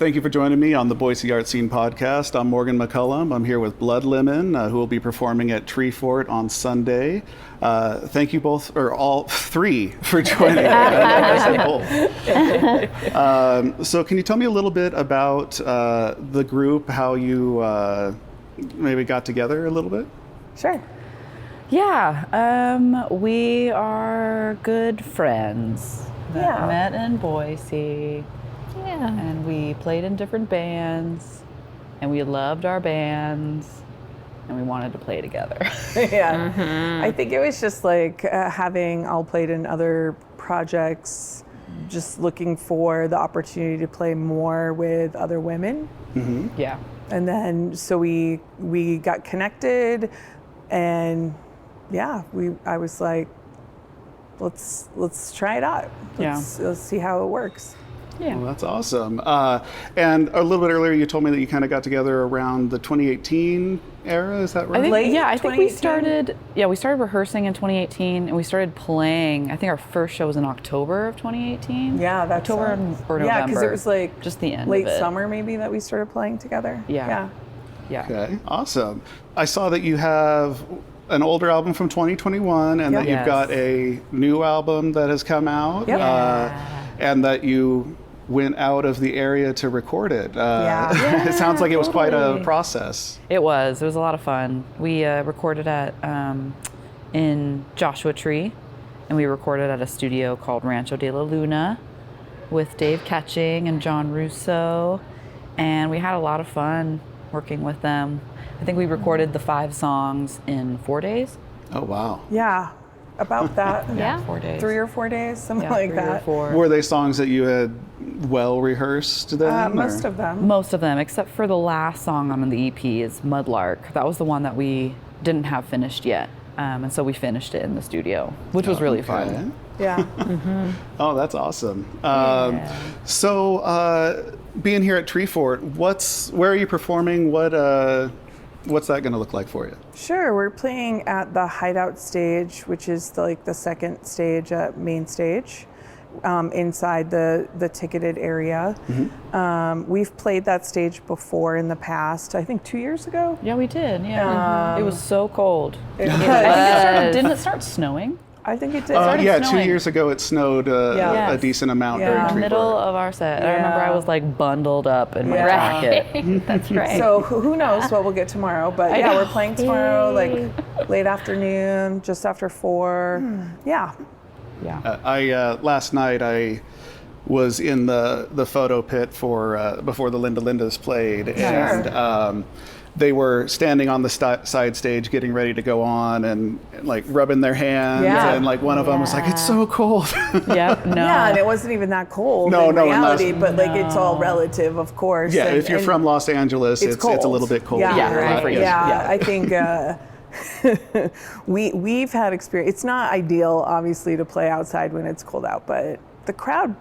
Thank you for joining me on the Boise Art Scene podcast. I'm Morgan McCullum. I'm here with Blood Lemon, who will be performing at Treefort on Sunday. Thank you both, or all three, for joining. So can you tell me a little bit about the group, how you maybe got together a little bit? Sure. Yeah, we are good friends that met in Boise. Yeah. And we played in different bands, and we loved our bands, and we wanted to play together. Yeah. I think it was just like having all played in other projects, just looking for the opportunity to play more with other women. Mm-hmm. Yeah. And then so we got connected, and I was like, let's try it out. Let's see how it works. Yeah. Well, that's awesome. And a little bit earlier, you told me that you kind of got together around the 2018 era. Is that right? I think we started rehearsing in 2018, and we started playing. I think our first show was in October of 2018. Yeah, that's October or November. Yeah, because it was like just the end late of it. summer maybe that we started playing together. Yeah. Okay, awesome. I saw that you have an older album from 2021, and that you've got a new album that has come out, and that you went out of the area to record it. It sounds like it was quite a process. It was a lot of fun. We recorded in Joshua Tree, and we recorded at a studio called Rancho de la Luna with Dave Ketching and John Russo, and we had a lot of fun working with them. I think we recorded the 5 songs in 4 days. Oh, wow. Yeah, about that. 4 days. 3 or 4 days, something like 3 that. or 4. Were they songs that you had well rehearsed then? Most of them. Most of them, except for the last song on the EP is Mudlark. That was the one that we didn't have finished yet. And so we finished it in the studio, which was really fun. Yeah. Oh, that's awesome. So being here at Treefort, where are you performing? What's that going to look like for you? Sure, we're playing at the Hideout Stage, which is the second stage at main stage, inside the ticketed area. Mm-hmm. We've played that stage before in the past, I think 2 years ago. Yeah, we did. Yeah, it was so cold. Didn't it start snowing? I think it did. Yeah, snowing. 2 years ago it snowed a decent amount during In the Treefort. middle of our set. I remember I was like bundled up in my jacket. That's right. So who knows what we'll get tomorrow, but we're playing tomorrow, like late afternoon, just after 4. Yeah. Last night I was in the photo pit for before the Linda Lindas played, and they were standing on the side stage getting ready to go on and like rubbing their hands, and like one of them was like, "It's so cold." Yeah, and it wasn't even that cold in reality, but like it's all relative, of course. Yeah, if you're from Los Angeles, it's a little bit cold. I think we've had experience. It's not ideal, obviously, to play outside when it's cold out, but the crowd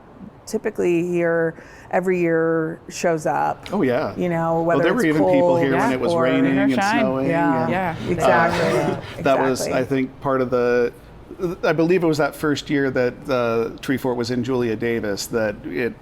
typically here every year shows up. Oh yeah. You know, whether there were even people here when it was raining and snowing. Exactly. That was, I think, part of I believe it was that first year that Treefort was in Julia Davis that it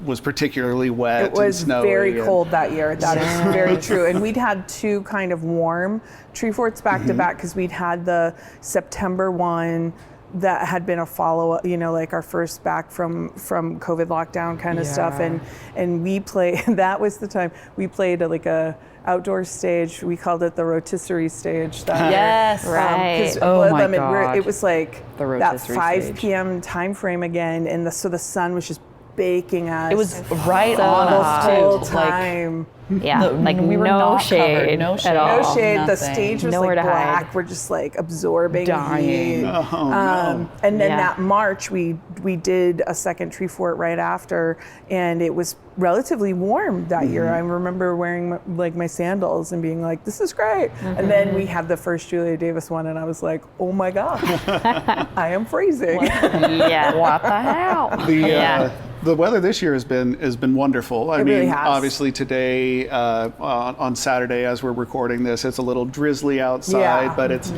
was particularly wet. It was and snowy very cold that year. That is very true. And we'd had 2 kind of warm Treeforts back to back, because we'd had the September one that had been a follow-up, like our first back from COVID lockdown kind of stuff. And we played, that was the time, we played a outdoor stage. We called it the rotisserie stage. Yes, right. Oh my God. It was like that 5 stage. p.m. time frame again. And so the sun was just baking us. It was right on us the whole time. We were no not shade covered. No shade. No shade. Nothing. The stage was Nowhere like to black. hide. We're just like absorbing dying. heat. No. And then that March we did a second Treefort right after, and it was relatively warm that year. I remember wearing my sandals and being like, "This is great." And then we had the first Julia Davis one, and I was like, "Oh my God, I am freezing." What the hell? the weather this year has been wonderful. I It mean, really has. obviously today on Saturday as we're recording this, it's a little drizzly outside, Yeah. but it's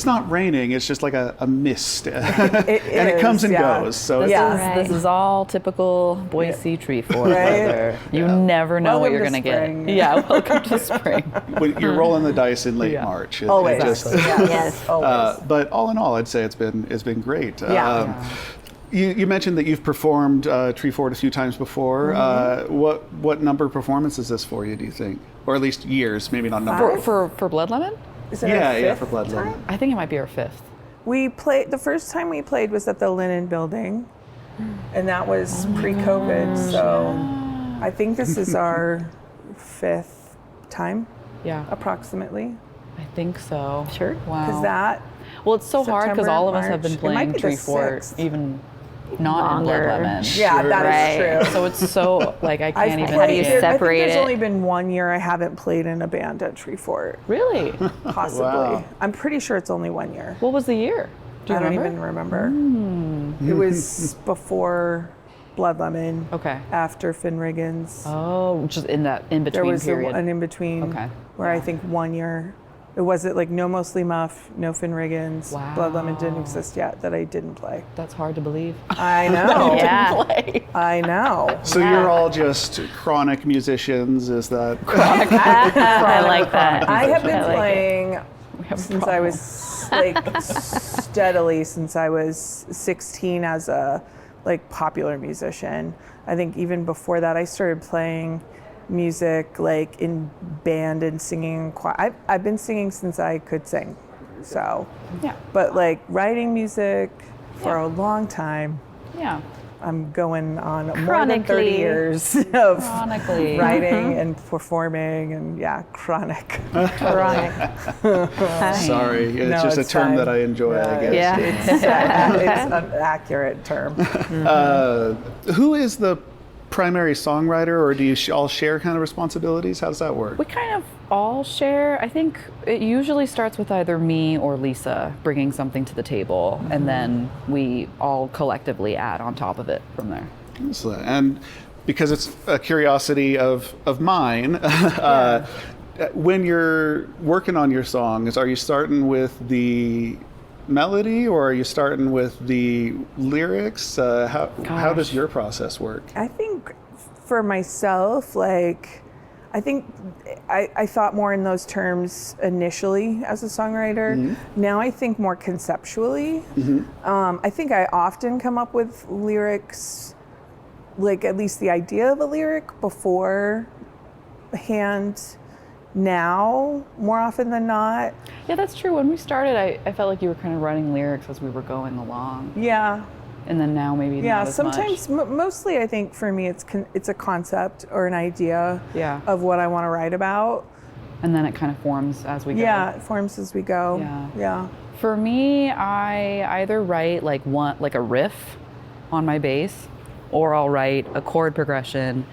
not raining. It's just like a mist, and it is, comes and yeah. goes. So This, Yeah. is, this is all typical Boise Treefort Right? weather. You never know what Welcome you're to going to get. spring. Yeah, welcome to spring. when you're rolling the dice in late Yeah. March. Always. Yes. Yes. Always. But all in all, I'd say it's been great. Yeah. You mentioned that you've performed Treefort a few times before. What number of performances is this for you, do you think? Or at least years, maybe not number. For Blood Lemon? Is it our Yeah, fifth for Blood Lemon. I think it might be our 5th. We played, the first time we played was at the Linen Building, and that was pre-COVID, so I think this is our 5th time, Yeah, approximately. I think so. Sure. Wow. Because that, Well, it's so hard because September, all of us have been March. It might playing be the Treefort, 6th. even not in Blood Longer. Lemon. yeah, that is Right. true. So it's so, like, I can't even How do you see I it. think separate there's it? only been 1 year I haven't played in a band at Treefort, Really? possibly. Wow. I'm pretty sure it's only 1 year. What was the year? Do you I don't remember? even remember. It was before Blood Lemon, Okay. after Finnegan's. Oh, just in that There in-between was period. an in-between Okay. where I think 1 year, it wasn't like no Mostly Muff, no Finnegan's, Blood Lemon didn't Wow. exist yet that I didn't play. That's hard to believe. I know. Yeah. Play. I know. So you're all just chronic musicians, is that? I like that. I have been I like it. playing have since I was like steadily since I was 16 as a like popular musician. I think even before that I started playing music like in band and singing in choir. I've been singing since I could sing. So, Yeah. but like writing music for a long time. Yeah. I'm going on more than 30 Chronically. years of Chronically. writing and performing and chronic. Chronic. Sorry, it's No, just a it's term fine. that I enjoy, I guess. Yeah. It's an accurate term. Who is the primary songwriter, or do you all share kind of responsibilities? How does that work? We kind of all share. I think it usually starts with either me or Lisa bringing something to the table, and then we all collectively add on top of it from there. Excellent. And because it's a curiosity of mine, when you're working on your songs, are you starting with the melody or are you starting with the lyrics? How does your process work? I think for myself, like, I think I thought more in those terms initially as a songwriter. Now I think more conceptually. I think I often come up with lyrics, like at least the idea of a lyric beforehand. Now, more often than not. Yeah, that's true. When we started, I felt like you were kind of writing lyrics as we were going along, Yeah. and then now maybe Yeah, not as sometimes, much. mostly I think for me it's a concept or an idea Yeah. of what I want to write about. And then it kind of forms as we go. Yeah, it forms as we go. Yeah. Yeah. For me, I either write like a riff on my bass, or I'll write a chord progression,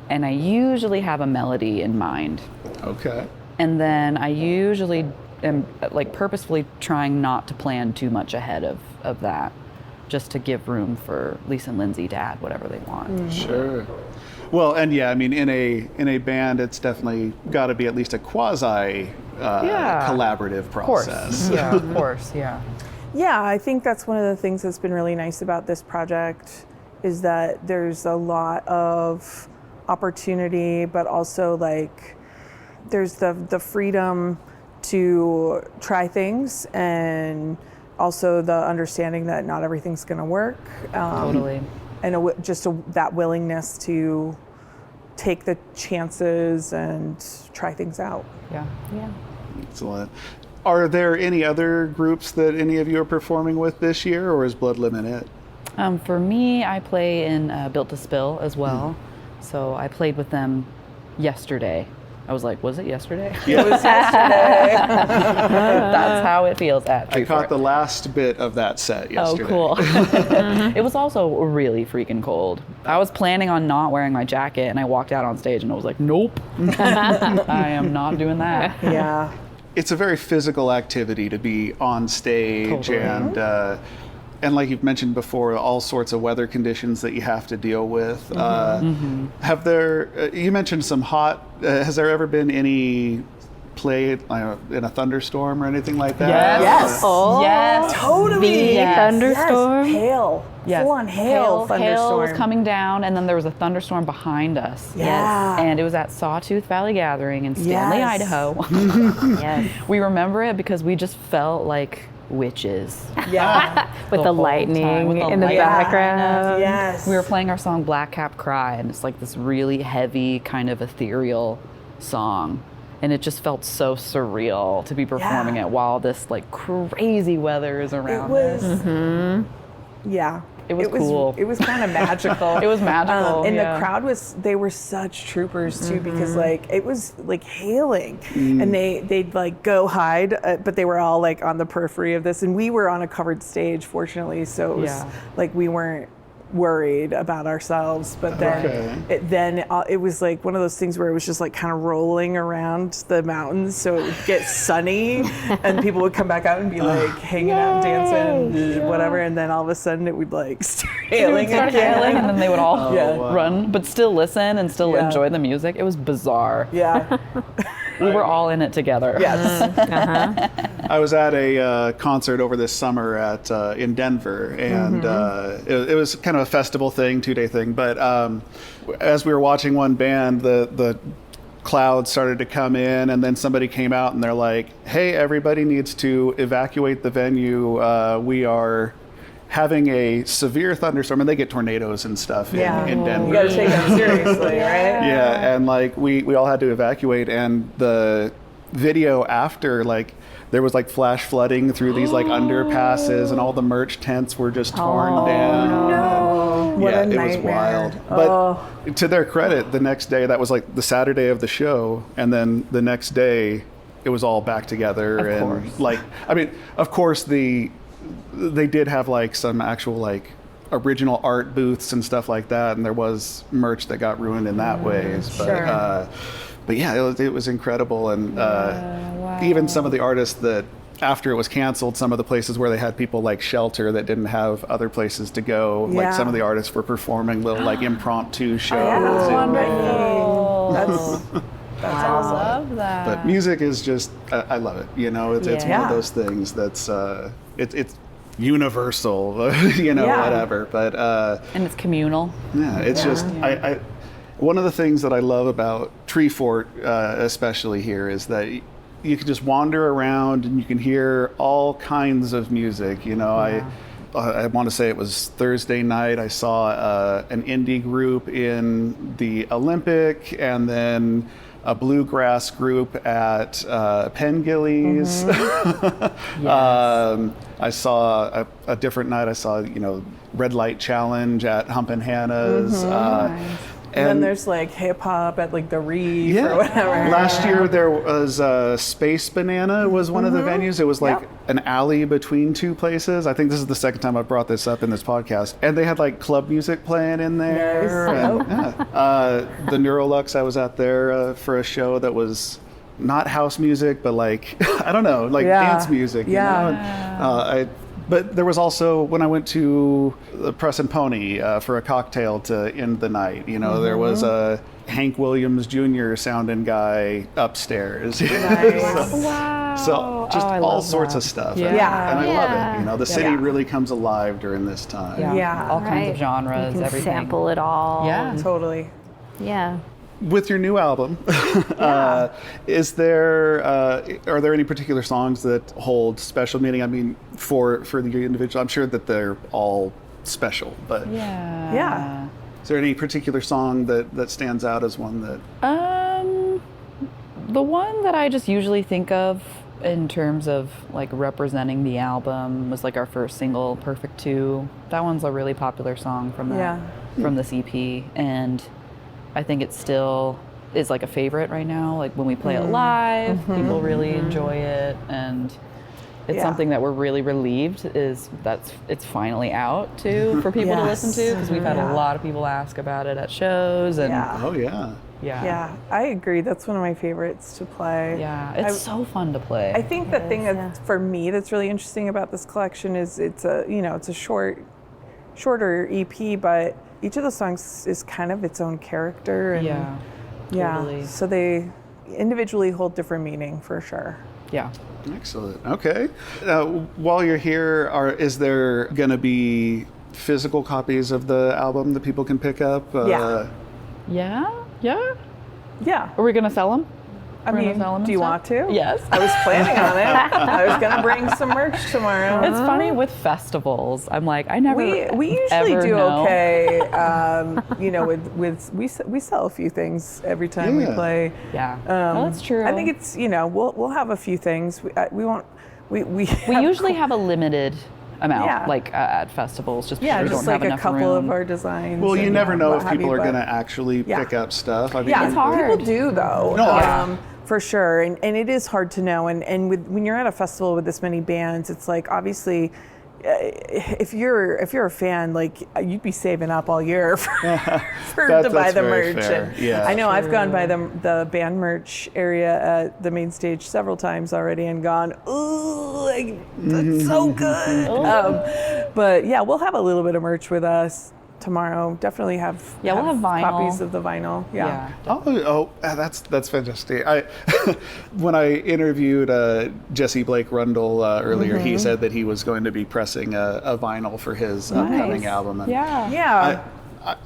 and I usually have a melody in mind. Okay. And then I usually am like purposefully trying not to plan too much ahead of that, just to give room for Lisa and Lindsay to add whatever they want. Sure. Well, and yeah, I mean, in a band, it's definitely got to be at least a quasi collaborative Of course. process. Yeah, of course. Yeah. Yeah, I think that's one of the things that's been really nice about this project is that there's a lot of opportunity, but also like there's the freedom to try things and also the understanding that not everything's going to work. Totally. And that willingness to take the chances and try things out. Yeah. Yeah. Excellent. Are there any other groups that any of you are performing with this year, or is Blood Lemon it? For me, I play in Built to Spill as well. So I played with them yesterday. I was like, was it yesterday? It was yesterday. That's how it feels at I caught Treefort. the last bit of that set Oh, yesterday. cool. It was also really freaking cold. I was planning on not wearing my jacket, and I walked out on stage and I was like, nope, I am not doing that. Yeah. It's a very physical activity to be on stage, Totally. and and like you've mentioned before, all sorts of weather conditions that you have to deal with. Have there? You mentioned some hot. Has there ever been any play in a thunderstorm or anything like that? Yes. Oh, Yes. Totally. The thunderstorm. Yes. Hail. Yes. Full on hail. Hail was thunderstorm. coming down, and then there was a thunderstorm behind us. Yeah. And it was at Sawtooth Valley Gathering in Stanley, Yes. Idaho. Yes. We remember it because we just felt like witches. Yeah. With the whole lightning time, with the in the lightning background. Yes. We were playing our song Black Cap Cry, and it's like this really heavy, kind of ethereal song. And it just felt so surreal to be performing Yeah. it while this like crazy weather is It around was. us. Yeah. It was cool. It was kind of magical. It was magical, and yeah. the crowd they were such troopers too, because like it was like hailing, and they'd like go hide, but they were all like on the periphery of this, and we were on a covered stage, fortunately, so it was Yeah. like we weren't worried about ourselves. But then it was like one of those things where it was just like kind of rolling around the mountains, so it would get sunny and people would come back out and be like hanging out, dancing, whatever, and then all of a sudden it would like start hailing Start again. hailing, and then they would all Yeah. run, but still listen and still Yeah. enjoy the music. It was bizarre. Yeah. We were all in it together. Yes. I was at a concert over this summer in Denver, and it was kind of a festival thing, 2-day thing. But as we were watching one band, the clouds started to come in, and then somebody came out and they're like, "Hey, everybody needs to evacuate the venue. We are having a severe thunderstorm," and they get tornadoes and stuff in Denver. You got to take them seriously, right? Yeah, and like we all had to evacuate, and the video after, like, there was like flash flooding through these like underpasses, and all the merch tents were just torn down. No. What Yeah, a it was nightmare. wild. But to their credit, the next day, that was like the Saturday of the show, and then the next day it was all back together. Of and course. like, I mean, of course they did have like some actual like original art booths and stuff like that, and there was merch that got ruined in that ways. But Sure. but yeah, it was incredible, and even some of the artists that after it was canceled, some of the places where they had people like shelter that didn't have other places to go, like Yeah. some of the artists were performing little like impromptu shows. That's and- wonderful. That's I awesome. love that. But music is just, I love it. You know, it's one Yeah. of those things that's, it's universal, you know, Yeah. whatever. But and it's communal. yeah, it's just, I one of the things that I love about Treefort, especially here, is that you can just wander around and you can hear all kinds of music. You know, I want to say it was Thursday night. I saw an indie group in the Olympic, and then a bluegrass group at Penn Gillies. I saw a different night. I saw, you know, Red Light Challenge at Humpin' Hannah's. And then there's like hip hop at like the Reef yeah. or whatever. Last year there was Space Banana was one of the venues. It was like Yep. an alley between two places. I think this is the second time I've brought this up in this podcast. And they had like club music playing in there. Nice. And, the Neurolux, I was out there for a show that was not house music, but like, I don't know, like Yeah. dance music. You Yeah. know? And, but there was also, when I went to the Press and Pony for a cocktail to end the night, you know, there was a Hank Williams Jr. sounding guy upstairs. Nice. Wow. So just I all love sorts that. of stuff. Yeah. And, Yeah. and I love Yeah. it. You know, the city Yeah. really comes alive during this time. Yeah. All kinds Right. of genres, You can everything. sample it all. Yeah. Totally. Yeah. With your new album, is there are there any particular songs that hold special meaning? I mean, for the individual, I'm sure that they're all special, but Yeah. Yeah. is there any particular song that stands out as one that? The one that I just usually think of in terms of like representing the album was like our first single, Perfect 2. That one's a really popular song from that, from this EP, and I think it still is like a favorite right now. Like when we play it live, people really enjoy it, and it's Yeah. something that we're really relieved is it's finally out too for people to listen to, because we've had a lot of people ask about it at shows, and Yeah. Oh yeah. Yeah, I agree. That's one of my favorites to play. Yeah, it's so fun to play. I think the thing that for me that's really interesting about this collection is it's a shorter EP, but each of the songs is kind of its own character. And totally. So they individually hold different meaning for sure. Yeah. Excellent. Okay. While you're here, is there going to be physical copies of the album that people can pick up? Yeah. Are we gonna sell them? I mean, do you want to? Yes. I was planning on it. I was going to bring some merch tomorrow. It's funny with festivals. I'm like, I never. We usually ever do know. okay. We sell a few things every time we play. Yeah. Well, that's true. I think it's we'll have a few things. We won't. We usually have a limited amount, like at festivals, just because we just don't like have enough a couple room. of our designs. Well, you never know if people are but- going to actually pick up stuff. I mean, Yeah, It's hard. People do though. No, for sure, and it is hard to know. And when you're at a festival with this many bands, it's like obviously, if you're a fan, like you'd be saving up all year to buy the very merch. fair. And Yeah. I know I've gone by the band merch area at the main stage several times already and gone, ooh, like, that's so good. But yeah, we'll have a little bit of merch with us tomorrow. Definitely have we'll have vinyl. copies of the vinyl. Yeah. That's fantastic. When I interviewed Jesse Blake Rundle earlier, he said that he was going to be pressing a vinyl for his upcoming album. And Yeah.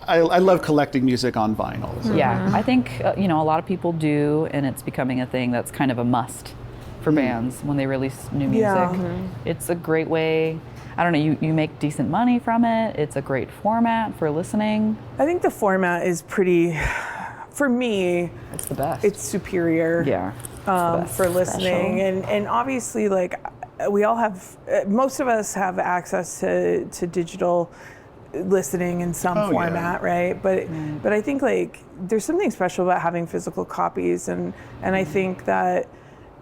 I love collecting music on vinyl. So. Yeah, I think a lot of people do, and it's becoming a thing that's kind of a must for bands when they release new music. Yeah. It's a great way. I don't know, you make decent money from it. It's a great format for listening. I think the format is pretty, for me, It's the best. it's superior. Yeah. For listening. And obviously, like, we all have, most of us have access to digital listening in some format, right? But I think, like, there's something special about having physical copies. And I think that,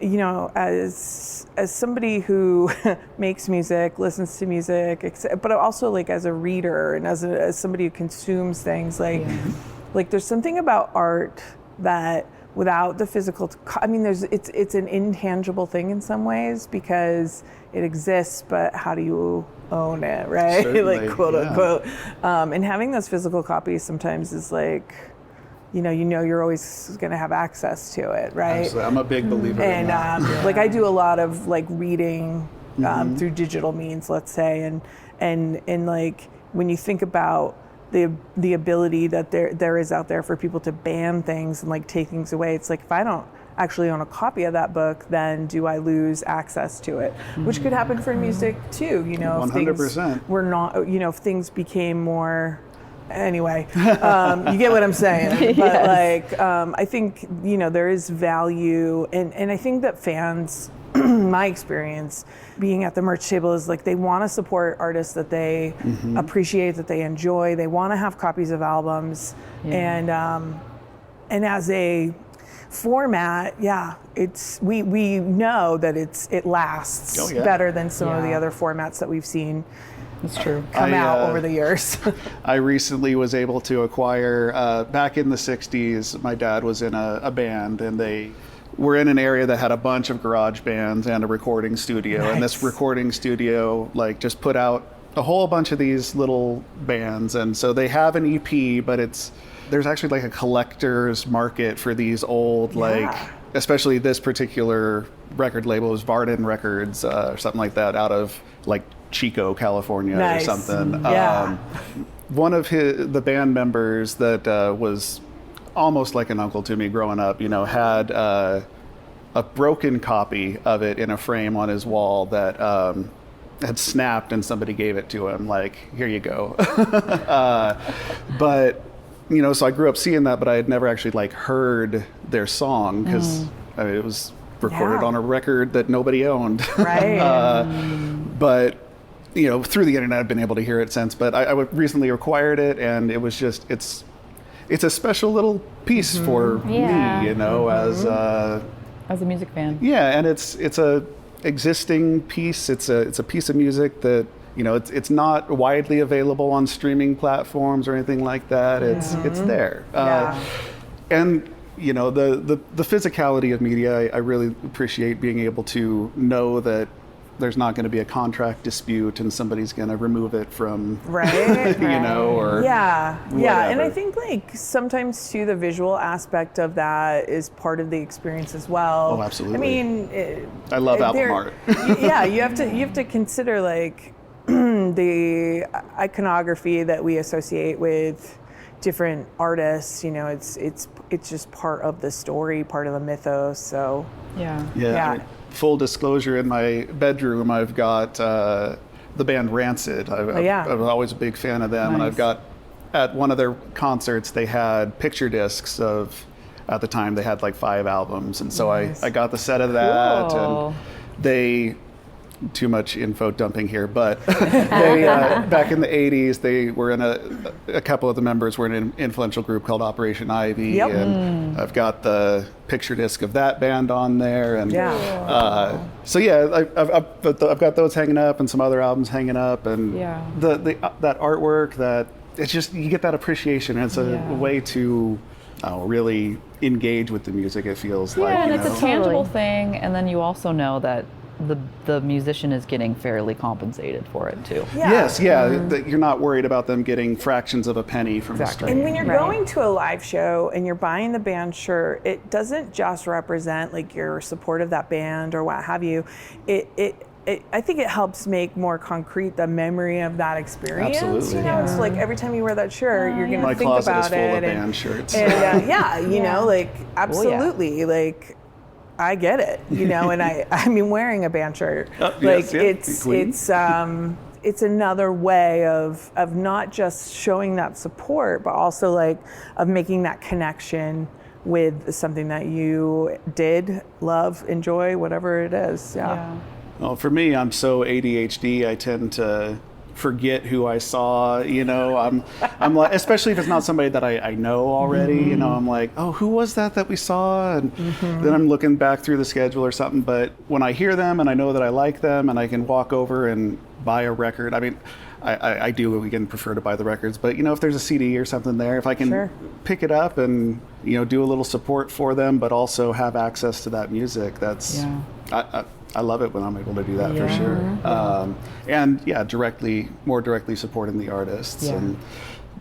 as somebody who makes music, listens to music, but also like as a reader and as somebody who consumes things, like there's something about art that without the physical, it's an intangible thing in some ways because it exists, but how do you own it, right? Certainly, like quote unquote. And having those physical copies sometimes is like, you're always going to have access to it, right? Absolutely. I'm a big believer in that. Like I do a lot of like reading through digital means, let's say, and like when you think about the ability that there is out there for people to ban things and like take things away, it's like if I don't actually own a copy of that book, then do I lose access to it? Which could happen for music too, 100%. if things were not, if things became more. Anyway, you get what I'm saying. But like, I think, there is value. And I think that fans, my experience being at the merch table is like, they want to support artists that they appreciate, that they enjoy. They want to have copies of albums. And as a format, we know that it lasts better than some of the other formats that we've seen. It's true. Come out over the years. I recently was able to acquire, back in the 60s, my dad was in a band and they were in an area that had a bunch of garage bands and a recording studio. Nice. And this recording studio like just put out a whole bunch of these little bands. And so they have an EP, but there's actually like a collector's market for these old, like, especially this particular record label is Varden Records or something like that out of like Chico, California or something. One of the band members that was almost like an uncle to me growing up, had a broken copy of it in a frame on his wall that had snapped and somebody gave it to him, like, here you go. But, so I grew up seeing that, but I had never actually like heard their song because it was recorded on a record that nobody owned. Right. But through the internet, I've been able to hear it since. But I recently acquired it, and it was just it's a special little piece for me, as a music fan. Yeah, and it's a existing piece. It's a piece of music that it's not widely available on streaming platforms or anything like that. It's there. and you know, the physicality of media, I really appreciate being able to know that there's not going to be a contract dispute and somebody's going to remove it from, right. you know, or Yeah, and I whatever. think like sometimes too the visual aspect of that is part of the experience as well. Oh, absolutely. I mean, I love album art. Yeah, you have to consider like the iconography that we associate with different artists. You know, it's just part of the story, part of the mythos. So Yeah. Yeah. I mean, full disclosure, in my bedroom, I've got the band Rancid. I'm always a big fan of them, and Nice. I've got at one of their concerts they had picture discs of. At the time, they had like 5 albums, and so Nice. I got the set of that, Cool. and they. Too much info dumping here, but they back in the 80s, they were in a couple of the members were in an influential group called Operation Ivy, Yep. and I've got the picture disc of that band on there, and so yeah, I've got those hanging up and some other albums hanging up, and Yeah. that artwork, that it's just, you get that appreciation, and it's a way to really engage with the music. It feels like, Yeah, and you it's a know. tangible Totally. thing, and then you also know that the musician is getting fairly compensated for it too. yeah. Yes, yeah, that you're not worried about them getting fractions of a penny from Exactly. a stream. And when you're Right. going to a live show and you're buying the band shirt, it doesn't just represent like your support of that band or what have you. I think it helps make more concrete the memory of that experience. Absolutely. You know, it's like every time you wear that shirt, you're going to My think closet about is full it. of band shirts. And yeah, you know, like yeah. absolutely, like I get it, you know, and I mean wearing a band shirt, Yes, like yeah, it's another way of not just showing that support, but also like of making that connection with something that you did love, enjoy, whatever it is. Yeah. Well, for me, I'm so ADHD, I tend to forget who I saw, you know. I'm like, especially if it's not somebody that I know already, you know, I'm like, oh, who was that we saw? And then I'm looking back through the schedule or something. But when I hear them and I know that I like them and I can walk over and buy a record, I mean, I do again prefer to buy the records, but you know, if there's a CD or something there, if I can pick it up and, you know, do a little support for them, but also have access to that music, that's, I love it when I'm able to do that for sure. And yeah, more directly supporting the artists and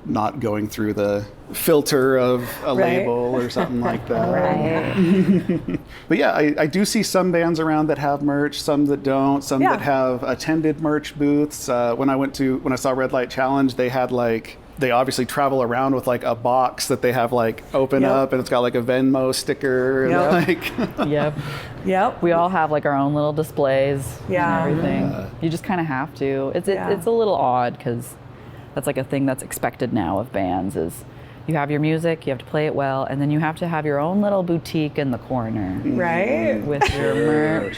not going through the filter of a label or something like that. Right. But yeah, I do see some bands around that have merch, some that don't, some that have attended merch booths. When I saw Red Light Challenge, they had they obviously travel around with like a box that they have like open up, and it's got like a Venmo sticker and like Yep. We all have like our own little displays and everything. You just kind of have to. It's a little odd because that's like a thing that's expected now of bands is you have your music, you have to play it well, and then you have to have your own little boutique in the corner. Right. With your merch.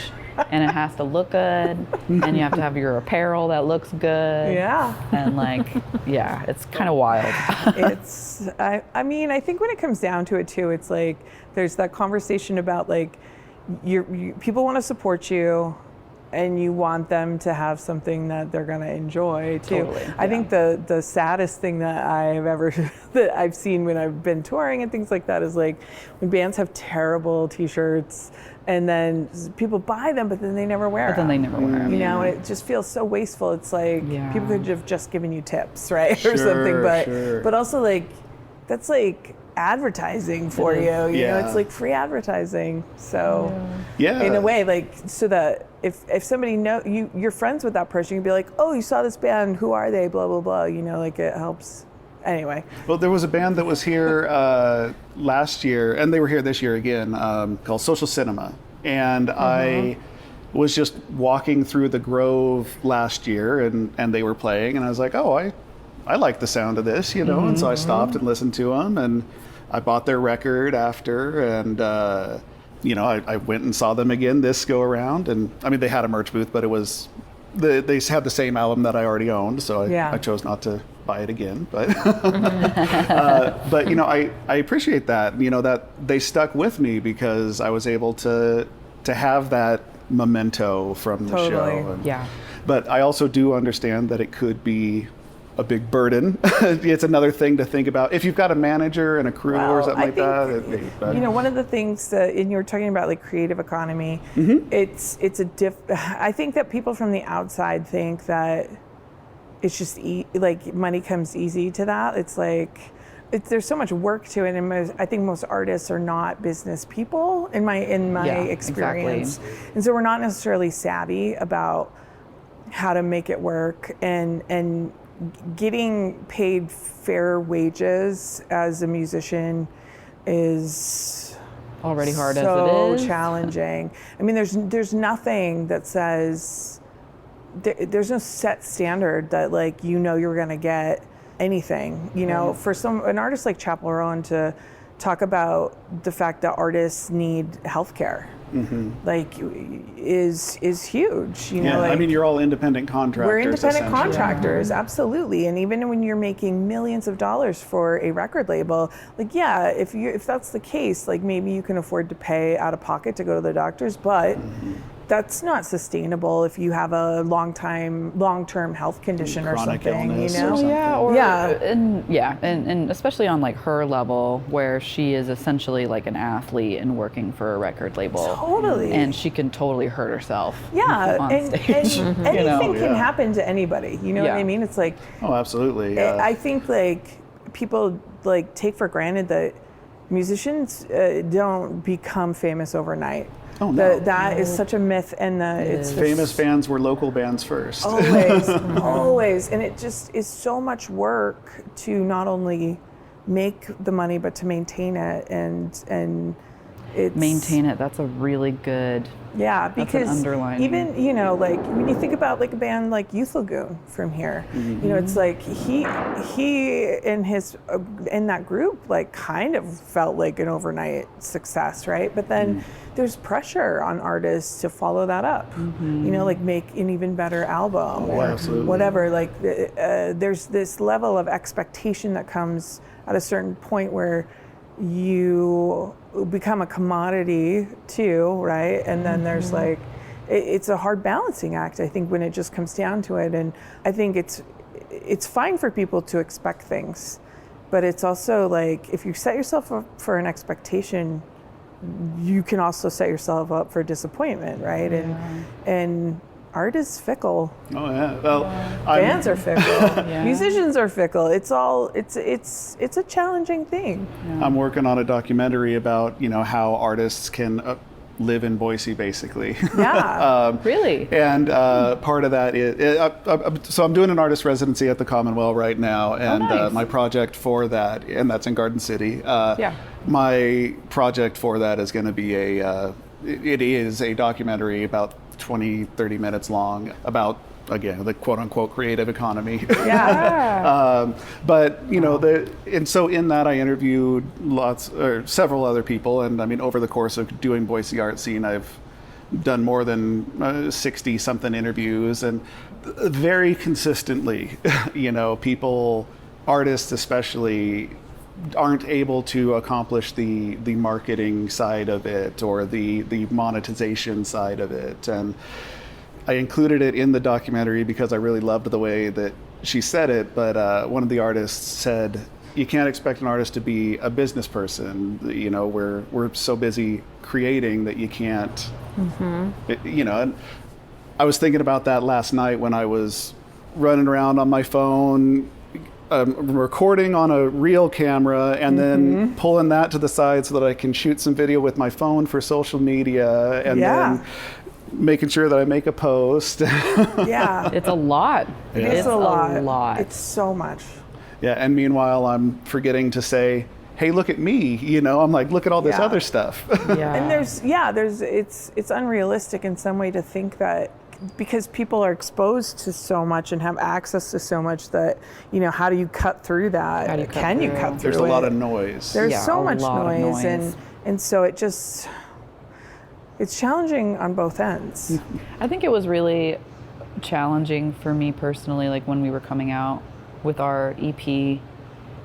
And it has to look good, and you have to have your apparel that looks good. Yeah. And like, it's kind of wild. I mean, I think when it comes down to it too, it's like there's that conversation about like people want to support you and you want them to have something that they're going to enjoy too. Totally, I think the saddest thing that I've seen when I've been touring and things like that is like when bands have terrible t-shirts and then people buy them, but then they never wear them. You know, and it just feels so wasteful. It's like people could have just given you tips, right? Or something, but also like that's like advertising for you. You know, it's like free advertising. So in a way, like so that if somebody you're friends with that person, you'd be like, oh, you saw this band, who are they? Blah blah blah. You know, like it helps. Anyway. Well, there was a band that was here last year, and they were here this year again, called Social Cinema. And I was just walking through the Grove last year, and they were playing, and I was like, oh, I like the sound of this, you know? And so I stopped and listened to them, and I bought their record after, and you know, I went and saw them again this go around. And I mean, they had a merch booth, but it was they had the same album that I already owned, so I chose not to buy it again. But but you know, I appreciate that, you know, that they stuck with me because I was able to have that memento from the show. And, but I also do understand that it could be a big burden. It's another thing to think about. If you've got a manager and a crew or something like that. You know, one of the things that, and you were talking about like creative economy, I think that people from the outside think that it's just like money comes easy to that. It's like, there's so much work to it, and I think most artists are not business people in my experience, exactly. And so we're not necessarily savvy about how to make it work, and getting paid fair wages as a musician is already hard so as it is. Challenging. I mean, there's nothing that says there's no set standard that like you're gonna get anything. You know, for an artist like Chapel Rowan to talk about the fact that artists need healthcare. Like is huge, you know. Yeah, like, I mean, you're all independent contractors. We're independent contractors, absolutely. And even when you're making millions of dollars for a record label, like if that's the case, like maybe you can afford to pay out of pocket to go to the doctors, but that's not sustainable if you have a long-term health condition or something, you know? And especially on like her level where she is essentially like an athlete and working for a record label. Totally. And she can totally hurt herself. Yeah, on stage. and anything can happen to anybody, you know what I mean? It's like, oh, absolutely. I think like people like take for granted that musicians don't become famous overnight. Oh, no. That is such a myth, and it's famous bands were local bands first. Always, and it just is so much work to not only make the money but to maintain it, and maintain it. That's a really good. Yeah, because even like when you think about like a band like Youth Lagoon from here, you know, it's like he in that group like kind of felt like an overnight success, right? But then there's pressure on artists to follow that up, you know, like make an even better album or whatever. Like there's this level of expectation that comes at a certain point where you become a commodity too, right? And then there's like, it's a hard balancing act, I think, when it just comes down to it. And I think it's fine for people to expect things, but it's also like, if you set yourself up for an expectation, you can also set yourself up for disappointment, right? And art is fickle. Oh yeah. Well, bands are fickle. Musicians are fickle. It's a challenging thing. I'm working on a documentary about how artists can live in Boise, basically. Yeah. Really? And part of that is so I'm doing an artist residency at the Commonwealth right now, and my project for that, and that's in Garden City. My project for that is going to be it is a documentary about 20-30 minutes long about, again, the quote-unquote creative economy. But and so in that I interviewed several other people, and I mean over the course of doing Boise art scene, I've done more than 60 something interviews, and very consistently, artists especially aren't able to accomplish the marketing side of it or the monetization side of it. And I included it in the documentary because I really loved the way that she said it, but one of the artists said, you can't expect an artist to be a business person. We're so busy creating that you can't, and I was thinking about that last night when I was running around on my phone, recording on a reel camera and then pulling that to the side so that I can shoot some video with my phone for social media, and then making sure that I make a post. It's a lot. It's a lot. It's so much. Yeah, and meanwhile I'm forgetting to say, hey, look at me, I'm like, look at all this other stuff. And it's unrealistic in some way to think that because people are exposed to so much and have access to so much that, how do you cut through that? Can you cut through it? There's a lot of noise. There's so much noise. And so it's challenging on both ends. I think it was really challenging for me personally, like when we were coming out with our EP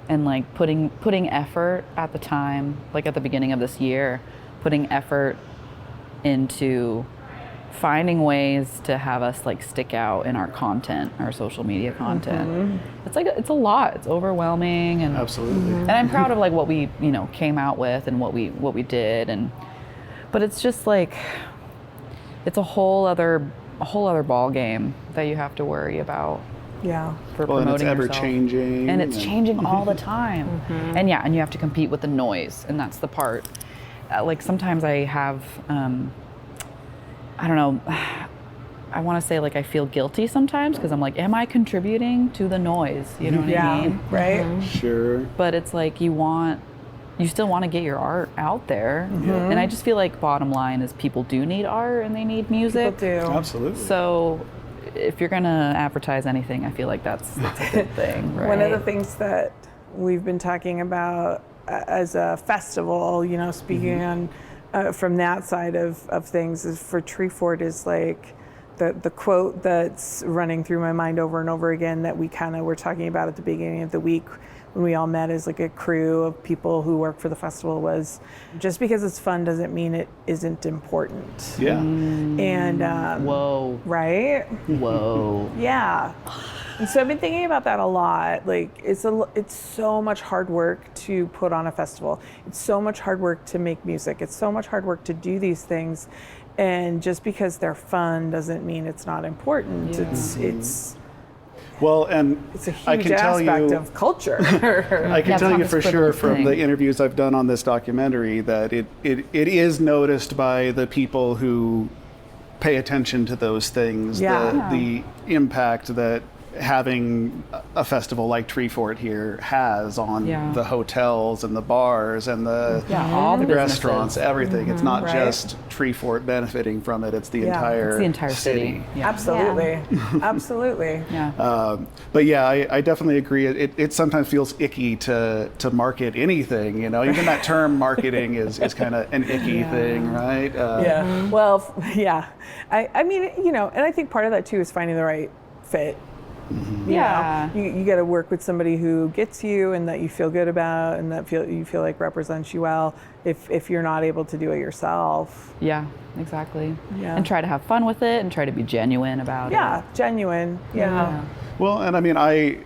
and like putting effort at the time, like at the beginning of this year, putting effort into finding ways to have us like stick out in our content, our social media content. It's a lot. It's overwhelming, and Absolutely. and I'm proud of like what we came out with and what we did, but it's just like it's a whole other ball game that you have to worry about. Yeah. For Well, and it's promoting ever yourself. changing. And it's changing all the time. And you have to compete with the noise, and that's the part. Like sometimes I have, I don't know, I want to say like I feel guilty sometimes because I'm like, am I contributing to the noise? You know what I mean? Right. Sure. But it's like you still want to get your art out there. And I just feel like bottom line is people do need art and they need music. People do. Absolutely. So if you're going to advertise anything, I feel like that's a good thing, right? One of the things that we've been talking about as a festival, speaking on from that side of things, is for Treefort is like the quote that's running through my mind over and over again that we kind of were talking about at the beginning of the week when we all met as like a crew of people who work for the festival was, just because it's fun doesn't mean it isn't important. Yeah. And Whoa. right? Whoa. Yeah. And so I've been thinking about that a lot. Like it's so much hard work to put on a festival. It's so much hard work to make music. It's so much hard work to do these things. And just because they're fun doesn't mean it's not important. Yeah. It's Well, and it's a I huge can tell aspect you, of culture. I can Yeah, tell it's you not for this sure frivolous from thing. the interviews I've done on this documentary that it is noticed by the people who pay attention to those things. Yeah. The impact that having a festival like Treefort here has on Yeah. the hotels and the bars and the all the restaurants, businesses. everything. It's not Right. just Treefort benefiting from it. It's the Yeah. entire It's the entire city. Yeah. Absolutely. Absolutely. Yeah. But yeah, I definitely agree. It sometimes feels icky to market anything. Even that term marketing is kind of an icky thing, right? Yeah. Well, yeah. I mean, and I think part of that too is finding the right fit. Yeah. You got to work with somebody who gets you and that you feel good about and that you feel like represents you well. If you're not able to do it yourself. Yeah, exactly. Yeah. And try to have fun with it and try to be genuine about Yeah, it. genuine. Yeah. Well, and I mean, I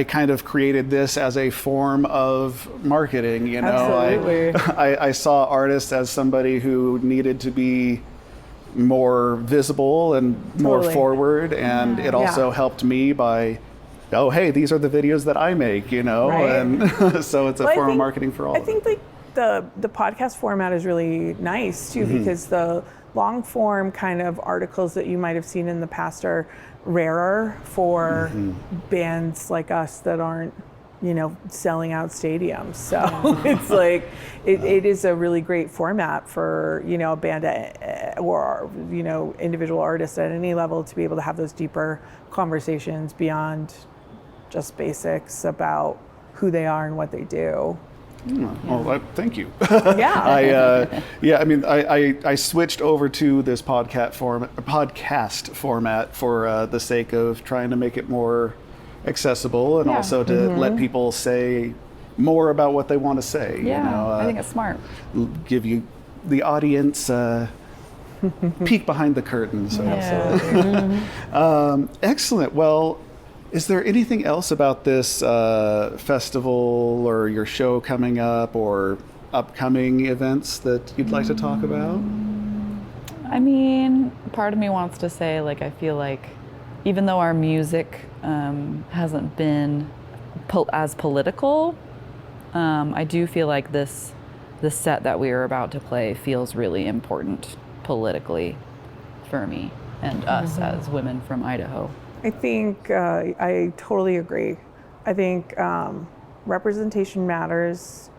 kind of created this as a form of marketing. Absolutely. I saw artists as somebody who needed to be more visible and more Totally. forward, and it also helped me by, oh, hey, these are the videos that I make, Right. and so it's a Well, I form of think- marketing for all I of think it. like the podcast format is really nice too, because the long form kind of articles that you might have seen in the past are rarer for bands like us that aren't selling out stadiums. So it's like it is a really great format for a band or individual artists at any level to be able to have those deeper conversations beyond just basics about who they are and what they do. Well, thank you. Yeah. I switched over to this podcast format for the sake of trying to make it more accessible and also to let people say more about what they want to say. Yeah, I think it's smart. Give you the audience peek behind the curtain. So. Excellent. Well, is there anything else about this festival or your show coming up or upcoming events that you'd like to talk about? I mean, part of me wants to say, like, I feel like even though our music hasn't been as political, I do feel like this set that we are about to play feels really important politically for me and us as women from Idaho. I think I totally agree. I think representation matters.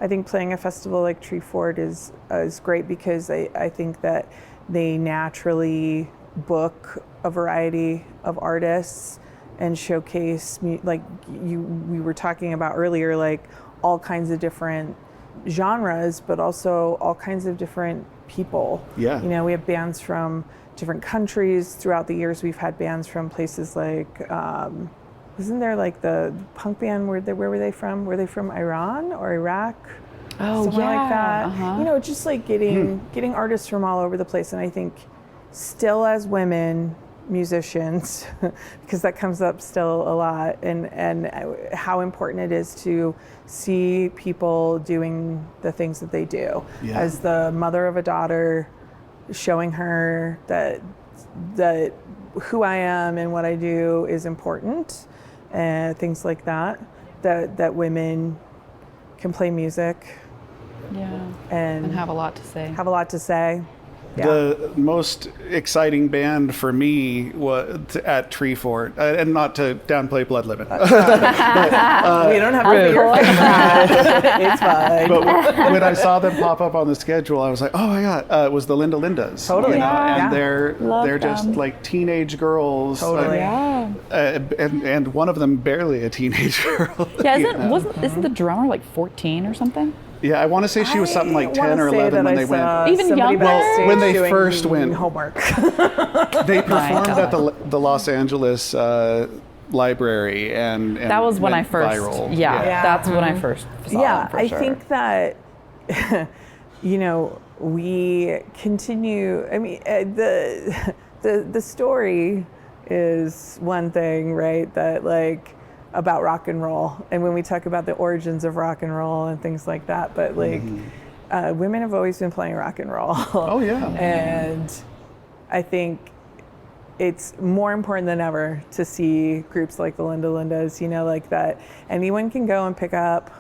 I think playing a festival like Treefort is great because I think that they naturally book a variety of artists and showcase, like we were talking about earlier, like all kinds of different genres, but also all kinds of different people. Yeah. We have bands from different countries. Throughout the years, we've had bands from places like, wasn't there like the punk band, where were they from? Were they from Iran or Iraq? somewhere like that. Uh-huh. You know, just like getting artists from all over the place. And I think still as women musicians, because that comes up still a lot, and how important it is to see people doing the things that they do. Yeah. As the mother of a daughter, showing her that who I am and what I do is important, and things like that. That women can play music. Yeah. And have a lot to say. Have a lot to say. Yeah. The most exciting band for me was at Treefort, and not to downplay Blood Limit. We don't have to be your favorite. It's fine. But when I saw them pop up on the schedule, I was like, oh my God, it was the Linda Lindas. Totally. You know? Yeah. And they're Love just them. like teenage girls. Totally. Yeah. And one of them barely a teenage girl. Yeah, you know? isn't the drummer like 14 or something? Yeah, I want to say she was something like I 10 wanna or say 11 that when I they saw went. Even somebody younger? backstage When they doing first went. homework. They performed at God. the Los Angeles library, and That was when I went first. viral. Yeah, that's when I first saw Yeah, them for I sure. think that we continue. I mean, the story is one thing, right? That like about rock and roll, and when we talk about the origins of rock and roll and things like that, but like women have always been playing rock and roll. Oh yeah. And I think it's more important than ever to see groups like the Linda Lindas, like that anyone can go and pick up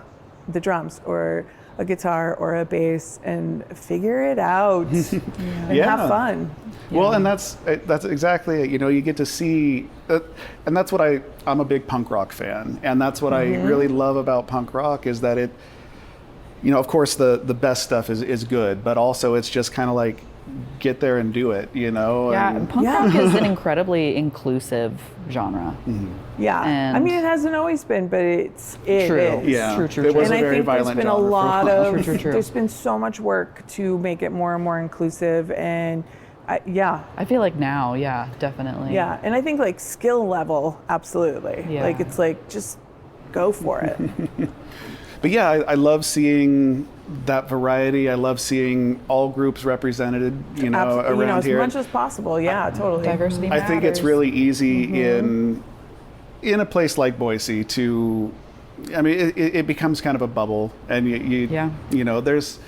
the drums or a guitar or a bass and figure it out and have fun. Well, and that's exactly it. You get to see, and that's what I'm a big punk rock fan, and that's what I really love about punk rock is that it, of course the best stuff is good, but also it's just kind of like get there and do it, Yeah, and punk rock is an incredibly inclusive genre. Yeah, And I mean it hasn't always been, but it True. is. Yeah, True. it was And a I very think there's violent been a genre for lot while. of True. there's been so much work to make it more and more inclusive, and I feel like now, yeah, definitely. yeah, and I think like skill level, absolutely. Yeah. Like it's like just go for it. But yeah, I love seeing that variety. I love seeing all groups represented, around as here. much as possible. Yeah, totally. Diversity I matters. think it's really easy in a place like Boise to, I mean, it becomes kind of a bubble, and there's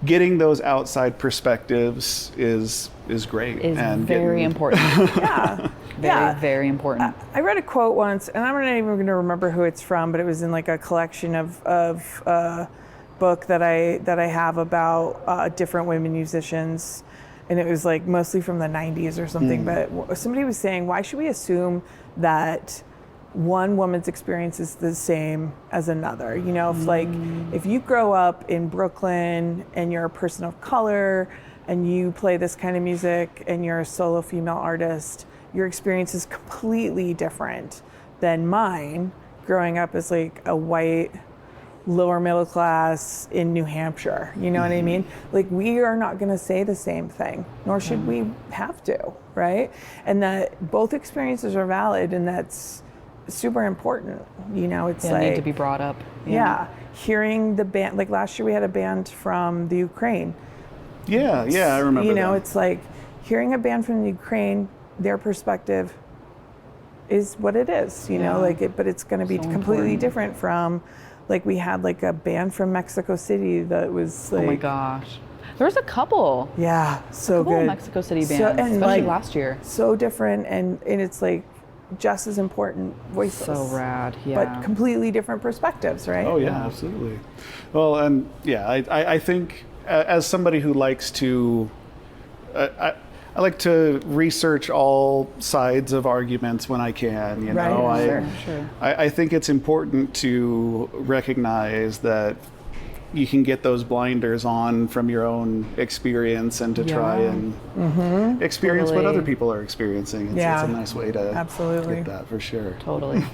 getting those outside perspectives is great Is and very important. Yeah. Very important. I read a quote once, and I'm not even going to remember who it's from, but it was in like a collection of book that I have about different women musicians, and it was like mostly from the 90s or something. But somebody was saying, why should we assume that one woman's experience is the same as another? If you grow up in Brooklyn and you're a person of color and you play this kind of music and you're a solo female artist, your experience is completely different than mine growing up as like a white lower middle class in New Hampshire. You know what I mean? Like we are not going to say the same thing, nor should we have to, right? And that both experiences are valid, and that's super important. It's like need to be brought up. Yeah. Hearing the band, like last year we had a band from the Ukraine. Yeah, I remember that. It's like hearing a band from the Ukraine, their perspective is what it is, but it's going to be completely different from, like we had like a band from Mexico City that was like, Oh my gosh. There was a couple. yeah, so Couple good. Mexico City bands, and especially like, last year. So different, and it's like just as important voices. So rad, yeah. But completely different perspectives, right? Oh yeah, absolutely. Well, and yeah, I think as somebody who likes to, I like to research all sides of arguments when I can. Right. Sure. I think it's important to recognize that you can get those blinders on from your own experience and to try and experience what Totally. other people are experiencing. It's a nice way to Absolutely. get that for sure. Totally.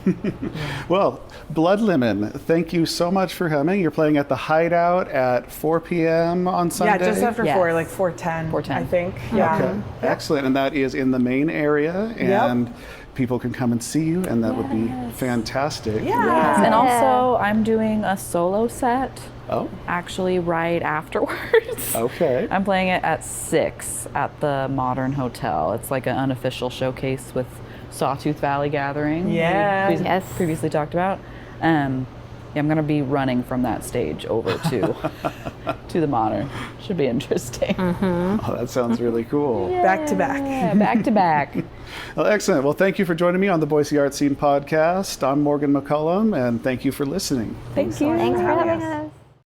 Well, Blood Lemon, thank you so much for coming. You're playing at the Hideout at 4 p.m. on Sunday? Yeah, just after Yes. 4, like 4:10. 4:10. I think. Yeah. Okay. Excellent. And that is in the main area. And people can come and see you, and that would be fantastic. Yeah. And also, I'm doing a solo set Oh, actually right afterwards. okay. I'm playing it at 6 at the Modern Hotel. It's like an unofficial showcase with Sawtooth Valley Gathering. Yeah. We Yes. previously talked about. Yeah, I'm going to be running from that stage over to to the Modern. Should be interesting. Oh, that sounds really cool. Back to back. Yeah, back to back. Well, excellent. Well, thank you for joining me on the Boise Art Scene Podcast. I'm Morgan McCullum, and thank you for listening. Thank you. Thanks for having us.